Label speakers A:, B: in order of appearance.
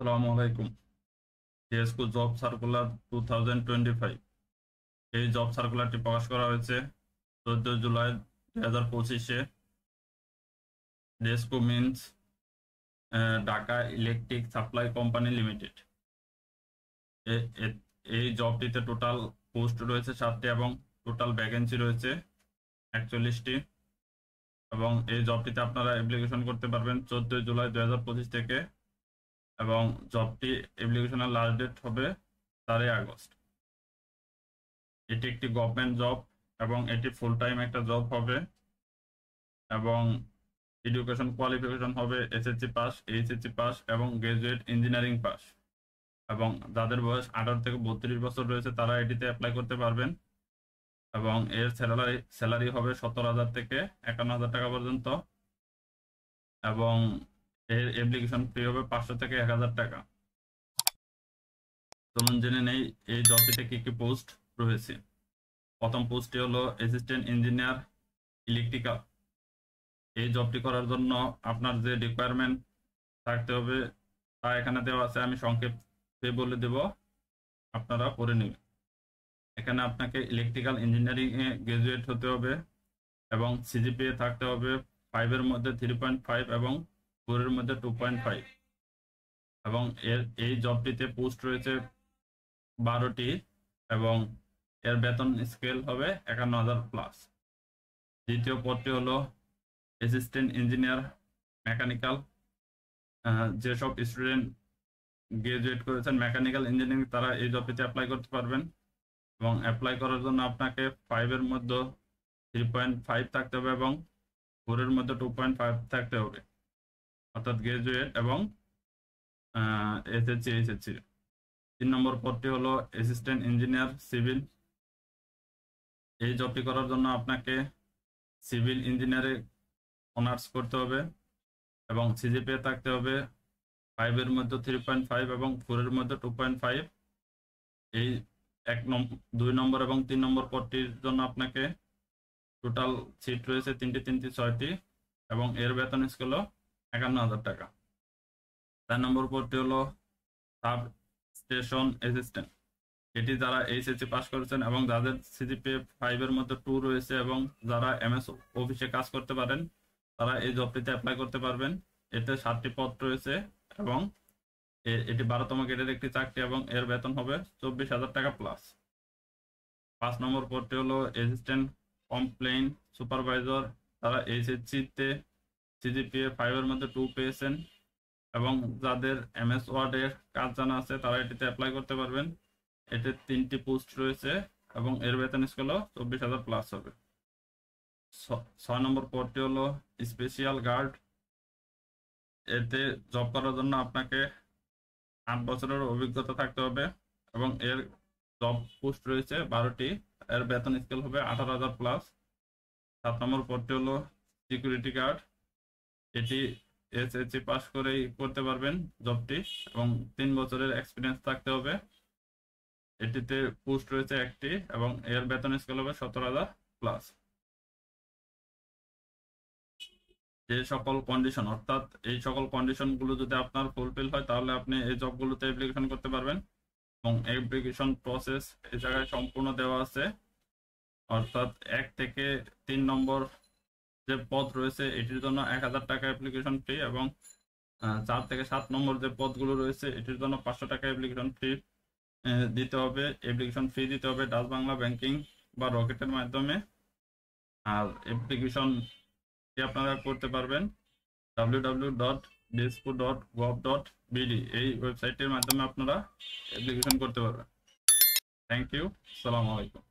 A: আসসালামু আলাইকুম। ডিএসকো job circular 2025 এই জব সার্কুলারটি প্রকাশ করা হয়েছে 14 জুলাই 2025-এ। DESCO means Dhaka electric supply company limited. এই জবটিতে টোটাল পোস্ট রয়েছে 7টি এবং টোটাল ভ্যাকেন্সি রয়েছে 41টি। এবং এই জবটিতে আপনারা অ্যাপ্লিকেশন করতে পারবেন 14 জুলাই 2025 থেকে, এবং জবটি অ্যাপ্লিকেশনের লাস্ট ডেট হবে 4 আগস্ট। এটি একটি গভর্নমেন্ট জব এবং এটি ফুল টাইম একটা জব হবে, এবং এডুকেশন কোয়ালিফিকেশন হবে এসএসসি পাস, এইচএসসি পাস এবং গ্রাজুয়েট ইঞ্জিনিয়ারিং পাস। এবং যাদের বয়স 18 থেকে 32 বছর রয়েছে তারা এটিতে অ্যাপ্লাই করতে পারবেন। এবং এর স্যালারি হবে 17,000 থেকে 51,000 টাকা পর্যন্ত। এবং এর অ্যাপ্লিকেশন ফি হবে 500 থেকে 1,000 টাকা। চলুন জেনে নেই এই জবটিতে কি কি পোস্ট রয়েছে। প্রথম পোস্টটি হলো অ্যাসিস্ট্যান্ট ইঞ্জিনিয়ার ইলেকট্রিক্যাল। এই জবটি করার জন্য আপনার যে রিকোয়ারমেন্ট থাকতে হবে তা এখানে দেওয়া আছে, আমি সংক্ষেপে বলে দেব, আপনারা পড়ে নেবেন। এখানে আপনাকে ইলেকট্রিক্যাল ইঞ্জিনিয়ারিং এ গ্রাজুয়েট হতে হবে এবং সিজিপিএ থাকতে হবে 5-এর মধ্যে 3.5 এবং 4-এর মধ্যে 2.5। এবং এই জবটিতে পোস্ট রয়েছে 12টি এবং এর বেতন স্কেল হবে 51,000 প্লাস। দ্বিতীয় পদটি হলো অ্যাসিস্ট্যান্ট ইঞ্জিনিয়ার মেকানিক্যাল। যেসব স্টুডেন্ট গ্রাজুয়েট করেছেন মেকানিক্যাল ইঞ্জিনিয়ারিং তারা এই জবটিতে অ্যাপ্লাই করতে পারবেন। এবং অ্যাপ্লাই করার জন্য আপনাকে 5-এর মধ্যে 3.5 থাকতে হবে এবং 4-এর মধ্যে 2.5 থাকতে হবে, অর্থাৎ গ্রাজুয়েট এবং এইচএসসি। 3 নম্বর পদটি হলো অ্যাসিস্ট্যান্ট ইঞ্জিনিয়ার সিভিল। এই জবটি করার জন্য আপনাকে সিভিল ইঞ্জিনিয়ারে অনার্স করতে হবে এবং সিজিপিএ থাকতে হবে 5-এর মধ্যে 3.5 এবং 4-এর মধ্যে 2.5। এই 2 নম্বর এবং 3 নম্বর পদটির জন্য আপনাকে টোটাল সিট রয়েছে 3টি 6টি এবং এর বেতন স্কেল 51,000 টাকা। 4 নম্বর পদটি হলো সাব স্টেশন অ্যাসিস্ট্যান্ট। এটি যারা এইচএসসি পাস করেছেন এবং যাদের সিজিপিএ 5-এর মধ্যে 2 রয়েছে এবং যারা এমএস অফিসে কাজ করতে পারেন তারা এই জবটিতে অ্যাপ্লাই করতে পারবেন। এতে 7টি পদ রয়েছে এবং এটি 12তম গ্রেডের একটি চাকরি এবং এর বেতন হবে 24,000 টাকা প্লাস। 5 নম্বর পদটি হলো অ্যাসিস্ট্যান্ট কমপ্লেইন সুপারভাইজার। তারা এইচএসসিতে সিজিপিএ 5-এর মধ্যে 2 পেয়েছেন এবং যাদের এমএস ওয়ার্ডের কাজ জানা আছে তারা এটিতে অ্যাপ্লাই করতে পারবেন। এতে 3টি পোস্ট রয়েছে এবং এর বেতন স্কেল 24,000 প্লাস হবে। 6 নম্বর পদটি হলো স্পেশাল গার্ড। এতে জব করার জন্য আপনাকে 8 বছরের অভিজ্ঞতা থাকতে হবে এবং এর জব পোস্ট রয়েছে 12টি, এর বেতন স্কেল হবে 18,000 প্লাস। 7 নম্বর পদটি হলো সিকিউরিটি গার্ড। এটি এসএসসি পাস করেই করতে পারবেন জবটি এবং 3 বছরের এক্সপিরিয়েন্স থাকতে হবে। এটিতে পোস্ট রয়েছে 1টি এবং এর বেতন স্কেল হবে 17,000 প্লাস। যে সকল কন্ডিশন, অর্থাৎ এই সকল কন্ডিশনগুলো যদি আপনার ফুলফিল হয় তাহলে আপনি এই জবগুলোতে অ্যাপ্লিকেশন করতে পারবেন। এবং অ্যাপ্লিকেশন প্রসেস এই জায়গায় সম্পূর্ণ দেওয়া আছে, অর্থাৎ 1 থেকে 3 নম্বর যে পদ রয়েছে এটির জন্য 1,000 টাকা অ্যাপ্লিকেশন ফি এবং 4 থেকে 7 নম্বর যে পদগুলো রয়েছে এটির জন্য 500 টাকা অ্যাপ্লিকেশন ফি দিতে হবে। অ্যাপ্লিকেশন ফি দিতে হবে ডাচ বাংলা ব্যাংকিং বা রকেটের মাধ্যমে। আর অ্যাপ্লিকেশন আপনারা করতে পারবেন www.disco.gov.bd এই ওয়েবসাইটের মাধ্যমে আপনারা অ্যাপ্লিকেশন করতে পারবেন। থ্যাংক ইউ, আসসালামু আলাইকুম।